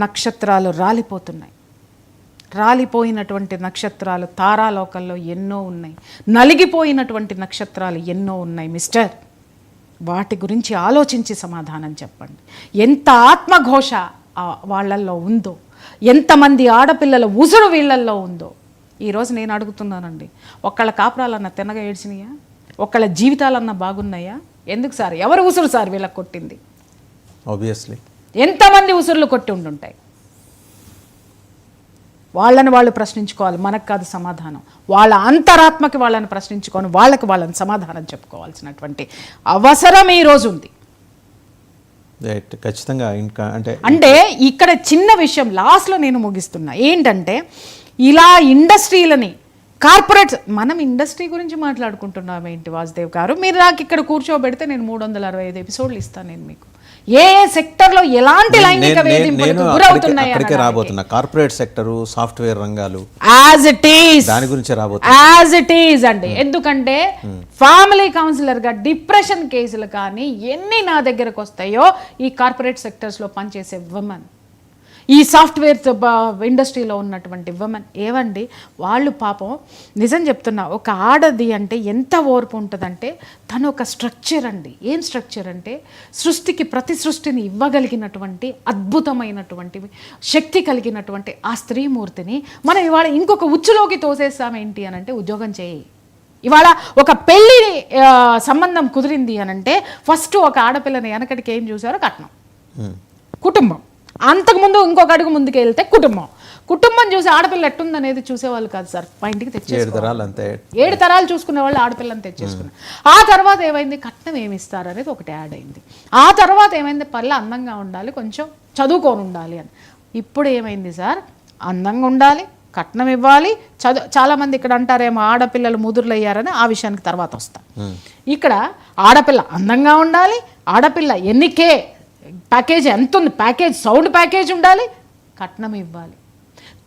నక్షత్రాలు రాలిపోతున్నాయి. రాలిపోయినటువంటి నక్షత్రాలు తారాలోకంలో ఎన్నో ఉన్నాయి. నలిగిపోయినటువంటి నక్షత్రాలు ఎన్నో ఉన్నాయి మిస్టర్. వాటి గురించి ఆలోచించి సమాధానం చెప్పండి. ఎంత ఆత్మఘోష వాళ్ళల్లో ఉందో, ఎంతమంది ఆడపిల్లల ఉసురు వీళ్ళల్లో ఉందో. ఈరోజు నేను అడుగుతున్నానండి, ఒక్కళ్ళ కాపురాలన్నా తిన్నగా ఏడ్చినాయా? ఒక్కళ్ళ జీవితాలన్నా బాగున్నాయా? ఎందుకు సార్? ఎవరు ఉసురు సార్ వీళ్ళకి కొట్టింది? ఆబ్వియస్లీ ఎంతమంది ఉసురులు కొట్టి ఉండుంటాయి? వాళ్ళని వాళ్ళు ప్రశ్నించుకోవాలి, మనకు కాదు సమాధానం. వాళ్ళ అంతరాత్మకి వాళ్ళని ప్రశ్నించుకొని వాళ్ళని సమాధానం చెప్పుకోవాల్సినటువంటి అవసరం ఈరోజు ఉంది. ఖచ్చితంగా. అంటే ఇక్కడ చిన్న విషయం లాస్ట్లో నేను ముగిస్తున్నా ఏంటంటే, ఇలా ఇండస్ట్రీలని కార్పొరేట్స్, మనం ఇండస్ట్రీ గురించి మాట్లాడుకుంటున్నాం ఏంటి వాసుదేవ్ గారు? మీరు నాకు ఇక్కడ కూర్చోబెడితే నేను 365 ఎపిసోడ్లు ఇస్తాను నేను మీకు. ఏ సెక్టర్లో ఎలాంటి లైంగిక వేధింపులకు గురవుతున్నాయి రాబోతున్నా. కార్పొరేట్ సెక్టర్, సాఫ్ట్వేర్ రంగాలు యాజ్ ఇట్ ఈజ్, దాని గురించి రాబోతుంది యాజ్ ఇట్ ఈజ్ అండి. ఎందుకంటే ఫ్యామిలీ కౌన్సిలర్ గా డిప్రెషన్ కేసులు కానీ ఎన్ని నా దగ్గరకు వస్తాయో ఈ కార్పొరేట్ సెక్టర్స్ లో పనిచేసే విమెన్, ఈ సాఫ్ట్వేర్ ఇండస్ట్రీలో ఉన్నటువంటి విమెన్ ఏవండి, వాళ్ళు పాపం నిజం చెప్తున్నా, ఒక ఆడది అంటే ఎంత ఓర్పు ఉంటుందంటే తను ఒక స్ట్రక్చర్ అండి. ఏం స్ట్రక్చర్ అంటే సృష్టికి ప్రతి సృష్టిని ఇవ్వగలిగినటువంటి అద్భుతమైనటువంటి శక్తి కలిగినటువంటి ఆ స్త్రీమూర్తిని మనం ఇవాళ ఇంకొక ఉచ్చులోకి తోసేస్తాం ఏంటి అని అంటే, ఉద్యోగం చేయి. ఇవాళ ఒక పెళ్ళి సంబంధం కుదిరింది అని అంటే ఫస్ట్ ఒక ఆడపిల్లని వెనకటికి ఏం చూసారో కట్నం, కుటుంబం. అంతకుముందు ఇంకొక అడుగు ముందుకు వెళ్తే కుటుంబం చూసి ఆడపిల్ల ఎట్టుందనేది చూసేవాళ్ళు కాదు సార్. మా ఇంటికి తెచ్చేసుకున్నారు, 7 తరాలు చూసుకునే వాళ్ళు ఆడపిల్లని తెచ్చేసుకున్నారు. ఆ తర్వాత ఏమైంది, కట్నం ఏమి ఇస్తారు అనేది ఒకటి యాడ్ అయింది. ఆ తర్వాత ఏమైంది, పర్లే అందంగా ఉండాలి, కొంచెం చదువుకొని ఉండాలి అని. ఇప్పుడు ఏమైంది సార్, అందంగా ఉండాలి, కట్నం ఇవ్వాలి, చాలామంది ఇక్కడ అంటారేమో ఆడపిల్లలు ముదురులు అయ్యారని, ఆ విషయానికి తర్వాత వస్తా. ఇక్కడ ఆడపిల్ల అందంగా ఉండాలి, ఆడపిల్ల ఎన్నికే ప్యాకేజ్ ఎంత ఉంది, ప్యాకేజ్ సౌండ్ ప్యాకేజ్ ఉండాలి, కట్నం ఇవ్వాలి.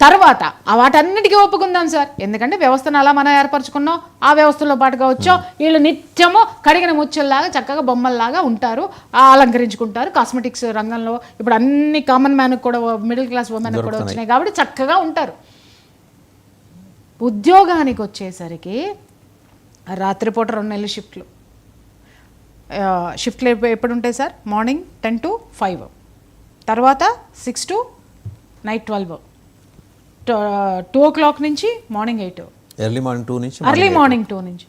తర్వాత వాటన్నిటికీ ఒప్పుకుందాం సార్, ఎందుకంటే వ్యవస్థను అలా మనం ఏర్పరచుకున్నాం, ఆ వ్యవస్థలో పాటుగా వచ్చాం. వీళ్ళు నిత్యము కడిగిన ముచ్చల్లాగా చక్కగా బొమ్మల్లాగా ఉంటారు, అలంకరించుకుంటారు. కాస్మెటిక్స్ రంగంలో ఇప్పుడు అన్ని కామన్ మ్యాన్కి కూడా, మిడిల్ క్లాస్ ఉమెన్కి కూడా వచ్చినాయి కాబట్టి చక్కగా ఉంటారు. ఉద్యోగానికి వచ్చేసరికి రాత్రిపూట 2 నెలలు షిఫ్ట్లు ఎప్పుడు ఉంటాయి సార్? మార్నింగ్ 10 to 5, తర్వాత 6 to నైట్ 12, 2 o'clock నుంచి మార్నింగ్ 8, ఎర్లీ మార్నింగ్ 2 నుంచి.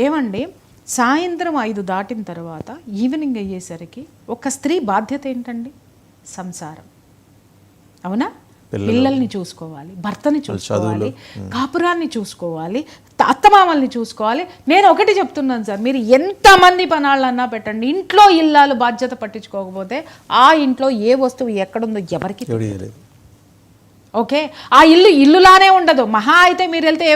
ఏమండి, సాయంత్రం 5 దాటిన తర్వాత ఈవినింగ్ అయ్యేసరికి ఒక స్త్రీ బాధ్యత ఏంటండి? సంసారం. అవునా? పిల్లల్ని చూసుకోవాలి, భర్తని చూసుకోవాలి, కాపురాన్ని చూసుకోవాలి, అత్తమామల్ని చూసుకోవాలి. నేను ఒకటి చెప్తున్నాను సార్, మీరు ఎంతమంది పనాళ్ళన్నా పెట్టండి, ఇంట్లో ఇల్లాలు బాధ్యత పట్టించుకోకపోతే ఆ ఇంట్లో ఏ వస్తువు ఎక్కడుందో ఎవరికి తెలియదు. ఓకే, ఆ ఇల్లులానే ఉండదు. మహా అయితే మీరు వెళ్తే ఏ